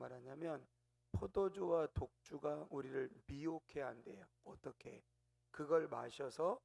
말하냐면 포도주와 독주가 우리를 미혹해 한대요. 어떻게? 그걸 마셔서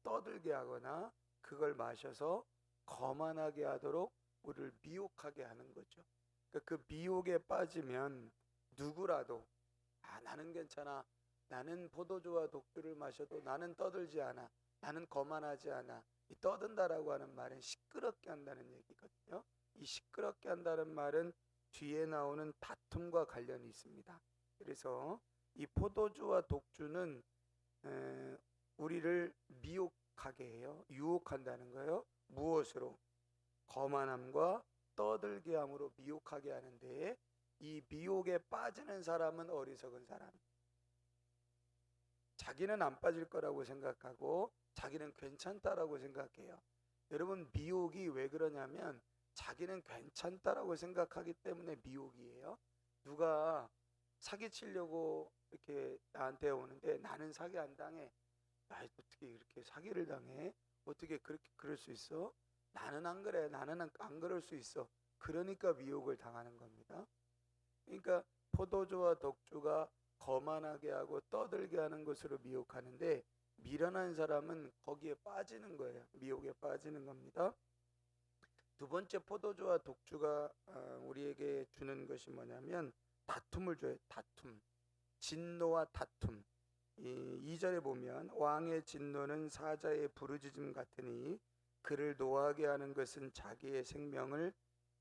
떠들게 하거나 그걸 마셔서 거만하게 하도록 우리를 미혹하게 하는 거죠. 그러니까 그 미혹에 빠지면 누구라도 나는 괜찮아. 나는 포도주와 독주를 마셔도 나는 떠들지 않아. 나는 거만하지 않아. 이 떠든다라고 하는 말은 시끄럽게 한다는 얘기거든요. 이 시끄럽게 한다는 말은 뒤에 나오는 다툼과 관련이 있습니다. 그래서 이 포도주와 독주는 우리를 미혹하게 해요. 유혹한다는 거예요. 무엇으로? 거만함과 떠들게 함으로 미혹하게 하는데, 이 미혹에 빠지는 사람은 어리석은 사람. 자기는 안 빠질 거라고 생각하고 자기는 괜찮다라고 생각해요. 여러분, 미혹이 왜 그러냐면 자기는 괜찮다라고 생각하기 때문에 미혹이에요. 누가 사기치려고 이렇게 나한테 오는데 나는 사기 안 당해. 야, 어떻게 이렇게 사기를 당해? 어떻게 그렇게 그럴 수 있어? 나는 안 그래. 나는 안 그럴 수 있어. 그러니까 미혹을 당하는 겁니다. 그러니까 포도주와 독주가 거만하게 하고 떠들게 하는 것으로 미혹하는데, 미련한 사람은 거기에 빠지는 거예요. 미혹에 빠지는 겁니다. 두 번째, 포도주와 독주가 우리에게 주는 것이 뭐냐면 다툼을 줘요. 다툼. 진노와 다툼. 이 2절에 보면 왕의 진노는 사자의 부르짖음 같으니 그를 노하게 하는 것은 자기의 생명을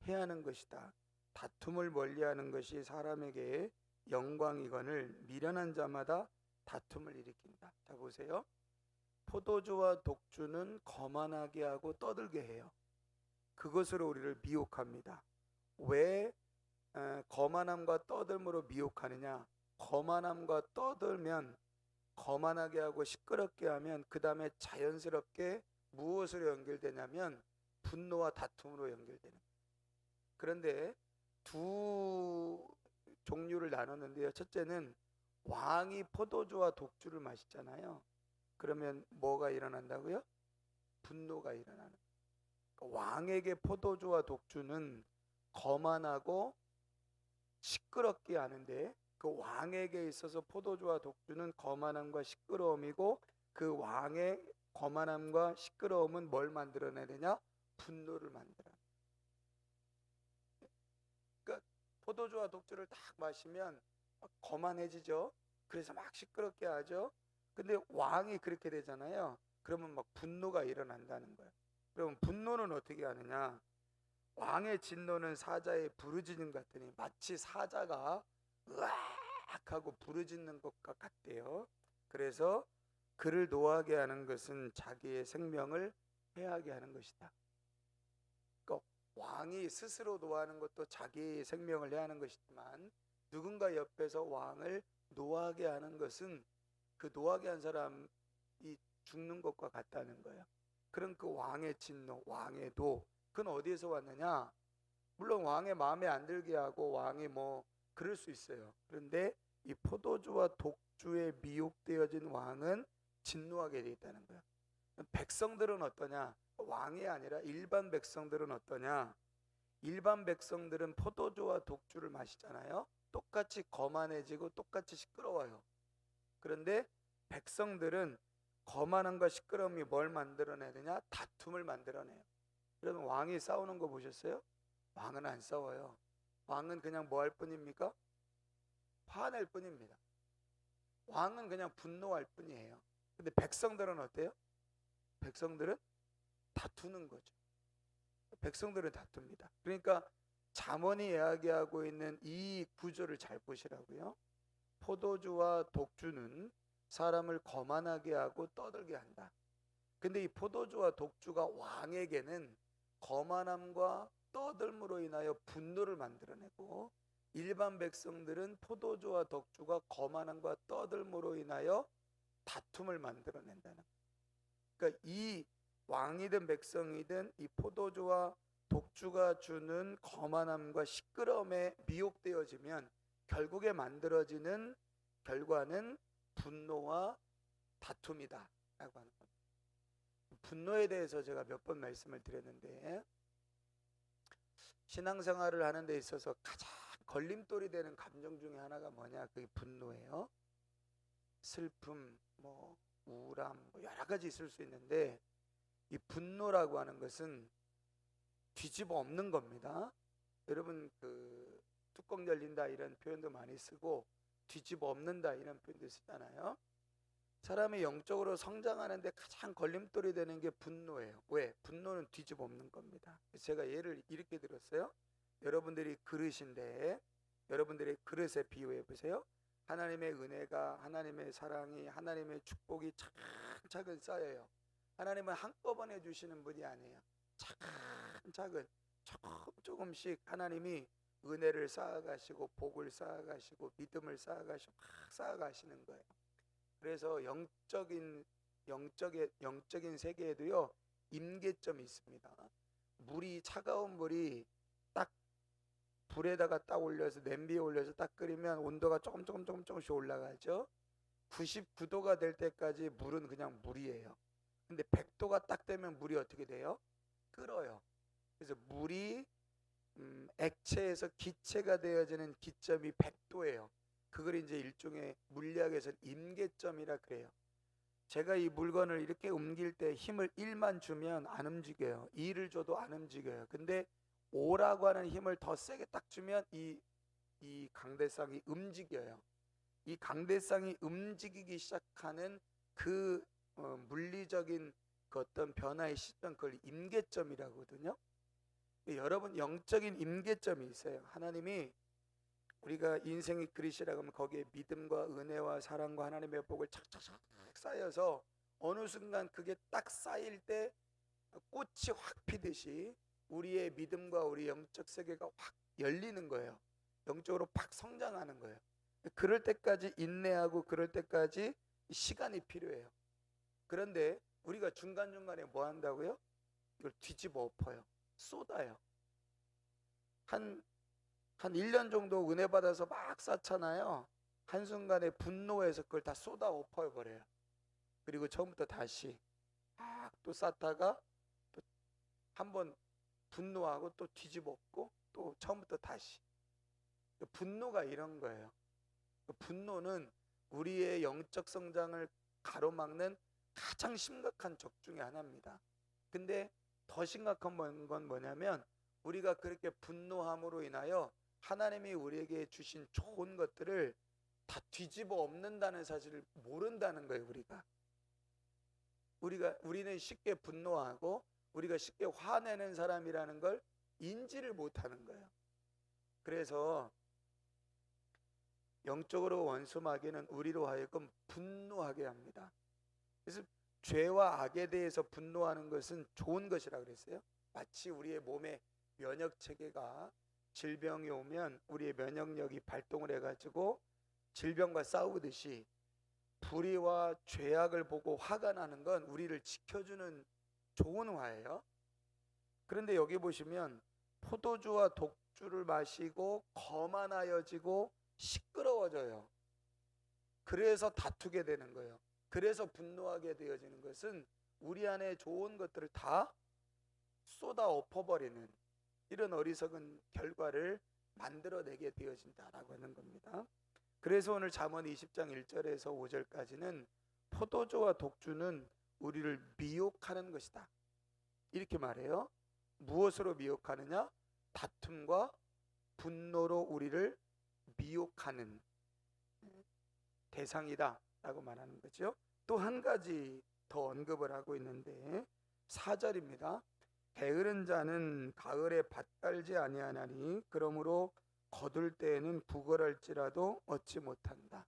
해하는 것이다. 다툼을 멀리하는 것이 사람에게 영광이거늘 미련한 자마다 다툼을 일으킨다. 자, 보세요. 포도주와 독주는 거만하게 하고 떠들게 해요. 그것으로 우리를 미혹합니다. 왜 거만함과 떠들므로 미혹하느냐? 거만함과 떠들면, 거만하게 하고 시끄럽게 하면 그 다음에 자연스럽게 무엇으로 연결되냐면 분노와 다툼으로 연결되는 거예요. 그런데 두 종류를 나눴는데요. 첫째는 왕이 포도주와 독주를 마시잖아요. 그러면 뭐가 일어난다고요? 분노가 일어나는 거예요. 그러니까 왕에게 포도주와 독주는 거만하고 시끄럽게 하는데, 그 왕에게 있어서 포도주와 독주는 거만함과 시끄러움이고, 그 왕의 거만함과 시끄러움은 뭘 만들어내야 되냐? 분노를 만들어. 그러니까 포도주와 독주를 딱 마시면 거만해지죠. 그래서 막 시끄럽게 하죠. 근데 왕이 그렇게 되잖아요. 그러면 막 분노가 일어난다는 거예요. 그러면 분노는 어떻게 하느냐? 왕의 진노는 사자의 부르짖음 같으니, 마치 사자가 으악 하고 부르짖는 것과 같대요. 그래서 그를 노하게 하는 것은 자기의 생명을 해하게 하는 것이다. 그러니까 왕이 스스로 노하는 것도 자기 생명을 해하는 것이지만, 누군가 옆에서 왕을 노하게 하는 것은 그 노하게 한 사람이 죽는 것과 같다는 거예요. 그럼 그 왕의 진노, 왕의 도, 그건 어디에서 왔느냐? 물론 왕의 마음에 안 들게 하고 왕이 뭐 그럴 수 있어요. 그런데 이 포도주와 독주에 미혹되어진 왕은 진노하게 되어 있다는 거예요. 백성들은 어떠냐? 왕이 아니라 일반 백성들은 어떠냐? 일반 백성들은 포도주와 독주를 마시잖아요. 똑같이 거만해지고 똑같이 시끄러워요. 그런데 백성들은 거만함과 시끄러움이 뭘 만들어내야 되냐? 다툼을 만들어내요. 그러면 왕이 싸우는 거 보셨어요? 왕은 안 싸워요. 왕은 그냥 뭐 할 뿐입니까? 화낼 뿐입니다. 왕은 그냥 분노할 뿐이에요. 근데 백성들은 어때요? 백성들은 다투는 거죠. 백성들은 다툽니다. 그러니까 잠언이 이야기하고 있는 이 구조를 잘 보시라고요. 포도주와 독주는 사람을 거만하게 하고 떠들게 한다. 근데 이 포도주와 독주가 왕에게는 거만함과 떠들므로 인하여 분노를 만들어내고, 일반 백성들은 포도주와 독주가 거만함과 떠들므로 인하여 다툼을 만들어낸다는 거예요. 그러니까 이 왕이든 백성이든 이 포도주와 독주가 주는 거만함과 시끄러움에 미혹되어지면 결국에 만들어지는 결과는 분노와 다툼이다 라고 하는 겁니다. 분노에 대해서 제가 몇 번 말씀을 드렸는데, 신앙생활을 하는 데 있어서 가장 걸림돌이 되는 감정 중에 하나가 뭐냐? 그게 분노예요. 슬픔, 뭐 우울함, 뭐 여러 가지 있을 수 있는데 이 분노라고 하는 것은 뒤집어 엎는 겁니다. 여러분 그 뚜껑 열린다 이런 표현도 많이 쓰고 뒤집어 엎는다 이런 표현도 쓰잖아요. 사람이 영적으로 성장하는데 가장 걸림돌이 되는 게 분노예요. 왜? 분노는 뒤집어 엎는 겁니다. 제가 예를 이렇게 들었어요. 여러분들이 그릇인데 여러분들의 그릇에 비유해 보세요. 하나님의 은혜가, 하나님의 사랑이, 하나님의 축복이 차근차근 쌓여요. 하나님은 한꺼번에 주시는 분이 아니에요. 차근차근 조금씩 하나님이 은혜를 쌓아가시고 복을 쌓아가시고 믿음을 쌓아가시고 막 쌓아가시는 거예요. 그래서 영적인 세계에도요 임계점이 있습니다. 차가운 물이 딱 불에다가 딱 올려서 냄비에 올려서 딱 끓이면 온도가 조금씩 올라가죠. 99도가 될 때까지 물은 그냥 물이에요. 근데 100도가 딱 되면 물이 어떻게 돼요? 끓어요. 그래서 물이 액체에서 기체가 되어지는 기점이 100도예요. 그걸 이제 일종의 물리학에서 임계점이라 그래요. 제가 이 물건을 이렇게 옮길 때 힘을 1만 주면 안 움직여요. 2를 줘도 안 움직여요. 근데 5라고 하는 힘을 더 세게 딱 주면 이 강대상이 움직여요. 이 강대상이 움직이기 시작하는 그 물리적인 그 어떤 변화의 시점, 그걸 임계점이라고 하거든요. 여러분 영적인 임계점이 있어요. 하나님이 우리가 인생의 그릇이라고 하면 거기에 믿음과 은혜와 사랑과 하나님의 복을 착착착 쌓여서 어느 순간 그게 딱 쌓일 때 꽃이 확 피듯이 우리의 믿음과 우리 영적 세계가 확 열리는 거예요. 영적으로 팍 성장하는 거예요. 그럴 때까지 인내하고 그럴 때까지 시간이 필요해요. 그런데 우리가 중간중간에 뭐 한다고요? 이걸 뒤집어 엎어요. 쏟아요. 한 1년 정도 은혜 받아서 막 쌓잖아요. 한순간에 분노해서 그걸 다 쏟아 엎어버려요. 그리고 처음부터 다시 막 또 쌓다가 또 한번 분노하고 또 뒤집어 엎고 또 처음부터 다시. 분노가 이런 거예요. 분노는 우리의 영적 성장을 가로막는 가장 심각한 적 중에 하나입니다. 근데 더 심각한 건 뭐냐면 우리가 그렇게 분노함으로 인하여 하나님이 우리에게 주신 좋은 것들을 다 뒤집어 엎는다는 사실을 모른다는 거예요. 우리는 쉽게 분노하고 우리가 쉽게 화내는 사람이라는 걸 인지를 못하는 거예요. 그래서 영적으로 원수 마귀는 우리로 하여금 분노하게 합니다. 그래서 죄와 악에 대해서 분노하는 것은 좋은 것이라 그랬어요. 마치 우리의 몸의 면역 체계가 질병이 오면 우리의 면역력이 발동을 해가지고 질병과 싸우듯이 불의와 죄악을 보고 화가 나는 건 우리를 지켜주는 좋은 화예요. 그런데 여기 보시면 포도주와 독주를 마시고 거만하여지고 시끄러워져요. 그래서 다투게 되는 거예요. 그래서 분노하게 되어지는 것은 우리 안에 좋은 것들을 다 쏟아 엎어버리는 이런 어리석은 결과를 만들어내게 되어진다라고 하는 겁니다. 그래서 오늘 잠언 20장 1절에서 5절까지는 포도주와 독주는 우리를 미혹하는 것이다 이렇게 말해요. 무엇으로 미혹하느냐? 다툼과 분노로 우리를 미혹하는 대상이다 라고 말하는 거죠. 또 한 가지 더 언급을 하고 있는데 4절입니다. 게으른 자는 가을에 밭 갈지 아니하나니 그러므로 거둘 때에는 구걸할지라도 얻지 못한다.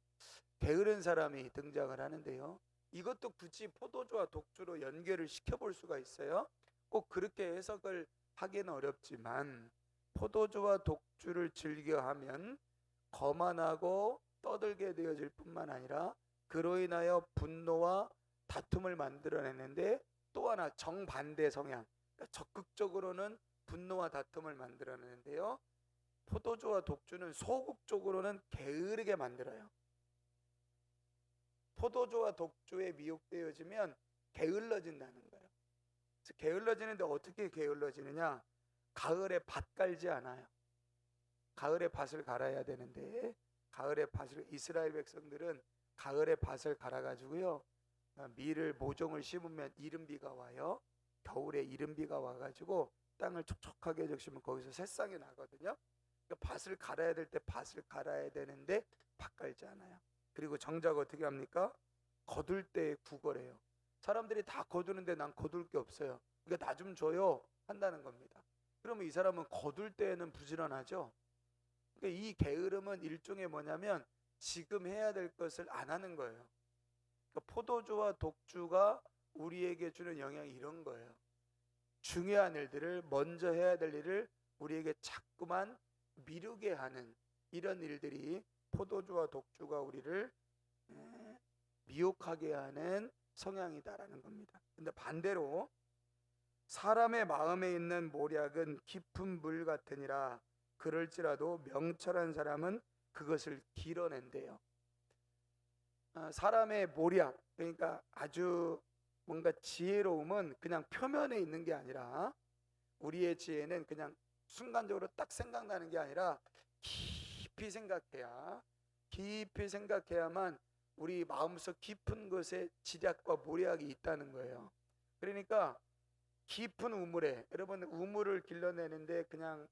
게으른 사람이 등장을 하는데요. 이것도 굳이 포도주와 독주로 연결을 시켜볼 수가 있어요. 꼭 그렇게 해석을 하기는 어렵지만 포도주와 독주를 즐겨하면 거만하고 떠들게 되어질 뿐만 아니라 그로 인하여 분노와 다툼을 만들어내는데 또 하나 정반대 성향, 그러니까 적극적으로는 분노와 다툼을 만들어내는데요. 포도주와 독주는 소극적으로는 게으르게 만들어요. 포도주와 독주에 미혹되어지면 게을러진다는 거예요. 그래서 게을러지는데 어떻게 게을러지느냐? 가을에 밭 갈지 않아요. 가을에 밭을 갈아야 되는데 가을에 밭을 이스라엘 백성들은 가을에 밭을 갈아가지고요 밀을 모종을 심으면 이른비가 와요. 겨울에 이른비가 와가지고 땅을 촉촉하게 적시면 거기서 새싹이 나거든요. 그러니까 밭을 갈아야 될 때 밭을 갈아야 되는데 밭 갈지 않아요. 그리고 정작 어떻게 합니까? 거둘 때 구걸해요. 사람들이 다 거두는데 난 거둘 게 없어요. 그러니까 나 좀 줘요 한다는 겁니다. 그러면 이 사람은 거둘 때에는 부지런하죠. 그러니까 이 게으름은 일종의 뭐냐면 지금 해야 될 것을 안 하는 거예요. 그러니까 포도주와 독주가 우리에게 주는 영향이 이런 거예요. 중요한 일들을 먼저 해야 될 일을 우리에게 자꾸만 미루게 하는 이런 일들이 포도주와 독주가 우리를 미혹하게 하는 성향이다라는 겁니다. 근데 반대로 사람의 마음에 있는 모략은 깊은 물 같으니라 그럴지라도 명철한 사람은 그것을 길어낸대요. 사람의 모략, 그러니까 아주 뭔가 지혜로움은 그냥 표면에 있는 게 아니라 우리의 지혜는 그냥 순간적으로 딱 생각나는 게 아니라 깊이 생각해야만 우리 마음속 깊은 곳에 지략과 모략이 있다는 거예요. 그러니까 깊은 우물에 여러분 우물을 길러내는데 그냥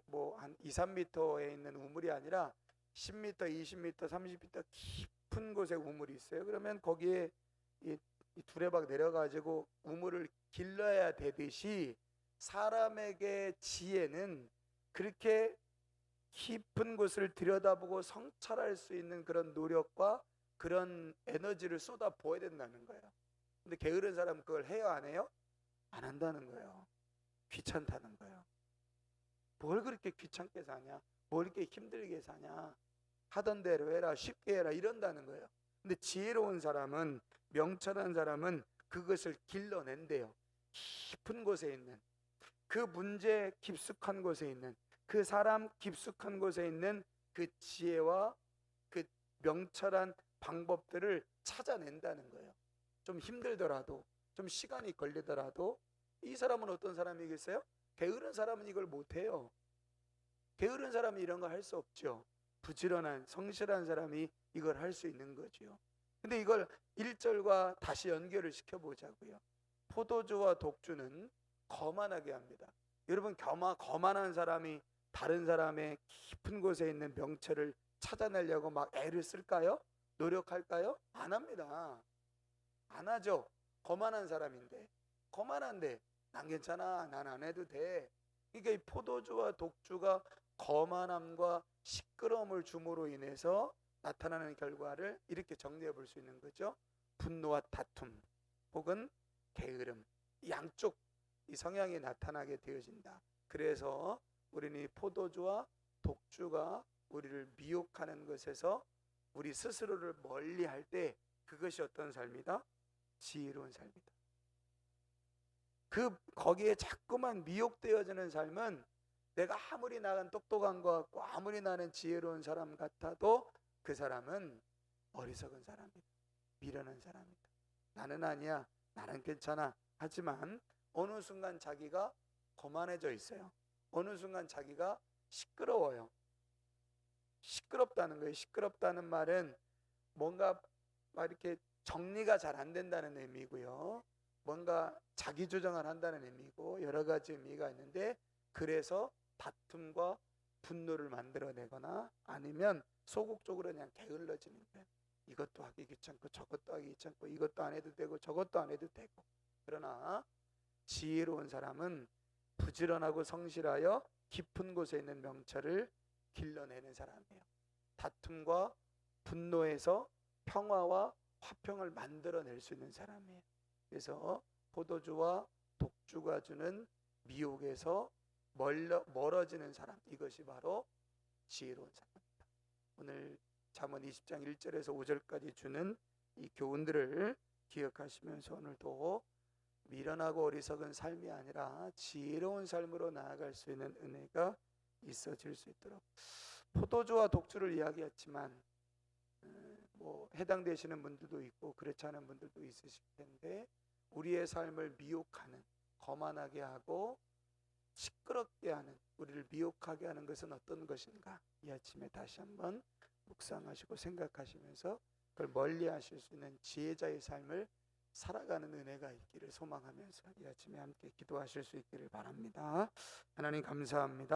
뭐 한 2, 3m에 있는 우물이 아니라 10m, 20m, 30m 깊은 곳에 우물이 있어요. 그러면 거기에 이 두레박 내려가지고 우물을 길러야 되듯이 사람에게 지혜는 그렇게 깊은 곳을 들여다보고 성찰할 수 있는 그런 노력과 그런 에너지를 쏟아 부어야 된다는 거예요. 근데 게으른 사람은 그걸 해요, 안 해요? 안 한다는 거예요. 귀찮다는 거예요. 뭘 그렇게 귀찮게 사냐? 뭘 이렇게 힘들게 사냐? 하던 대로 해라, 쉽게 해라 이런다는 거예요. 근데 지혜로운 사람은, 명철한 사람은 그것을 길러낸대요. 깊은 곳에 있는 그 문제 깊숙한 곳에 있는 그 사람 깊숙한 곳에 있는 그 지혜와 그 명철한 방법들을 찾아낸다는 거예요. 좀 힘들더라도 좀 시간이 걸리더라도 이 사람은 어떤 사람이겠어요? 게으른 사람은 이걸 못해요. 게으른 사람이 이런 거 할 수 없죠. 부지런한 성실한 사람이 이걸 할 수 있는 거죠. 근데 이걸 1절과 다시 연결을 시켜보자고요. 포도주와 독주는 거만하게 합니다. 여러분 거만한 사람이 다른 사람의 깊은 곳에 있는 명철을 찾아내려고 막 애를 쓸까요? 노력할까요? 안 합니다. 안 하죠. 거만한 사람인데 거만한데 난 괜찮아 난 안 해도 돼. 그러니까 이 포도주와 독주가 거만함과 시끄러움을 줌으로 인해서 나타나는 결과를 이렇게 정리해 볼 수 있는 거죠. 분노와 다툼 혹은 게으름 양쪽 이 성향이 나타나게 되어진다. 그래서 우리는 이 포도주와 독주가 우리를 미혹하는 것에서 우리 스스로를 멀리할 때 그것이 어떤 삶이다? 지혜로운 삶이다. 거기에 자꾸만 미혹되어지는 삶은 내가 아무리 나는 똑똑한 것 같고 아무리 나는 지혜로운 사람 같아도 그 사람은 어리석은 사람이다. 미련한 사람이다. 나는 아니야. 나는 괜찮아. 하지만 어느 순간 자기가 거만해져 있어요. 어느 순간 자기가 시끄러워요. 시끄럽다는 거예요. 시끄럽다는 말은 뭔가 막 이렇게 정리가 잘 안 된다는 의미고요. 뭔가 자기 주장을 한다는 의미고 여러 가지 의미가 있는데 그래서 다툼과 분노를 만들어내거나 아니면 소극적으로 그냥 게을러지는 거예요. 이것도 하기 귀찮고 저것도 하기 귀찮고 이것도 안 해도 되고 저것도 안 해도 되고. 그러나 지혜로운 사람은 부지런하고 성실하여 깊은 곳에 있는 명철을 길러내는 사람이에요. 다툼과 분노에서 평화와 화평을 만들어낼 수 있는 사람이에요. 그래서 포도주와 독주가 주는 미혹에서 멀어지는 사람, 이것이 바로 지혜로운 사람입니다. 오늘 잠언 20장 1절에서 5절까지 주는 이 교훈들을 기억하시면서 오늘도 미련하고 어리석은 삶이 아니라 지혜로운 삶으로 나아갈 수 있는 은혜가 있어질 수 있도록. 포도주와 독주를 이야기했지만 뭐 해당되시는 분들도 있고 그렇지 않은 분들도 있으실 텐데 우리의 삶을 미혹하는 거만하게 하고 시끄럽게 하는, 우리를 미혹하게 하는 것은 어떤 것인가? 이 아침에 다시 한번 묵상하시고 생각하시면서 그걸 멀리하실 수 있는 지혜자의 삶을 살아가는 은혜가 있기를 소망하면서 이 아침에 함께 기도하실 수 있기를 바랍니다. 하나님 감사합니다.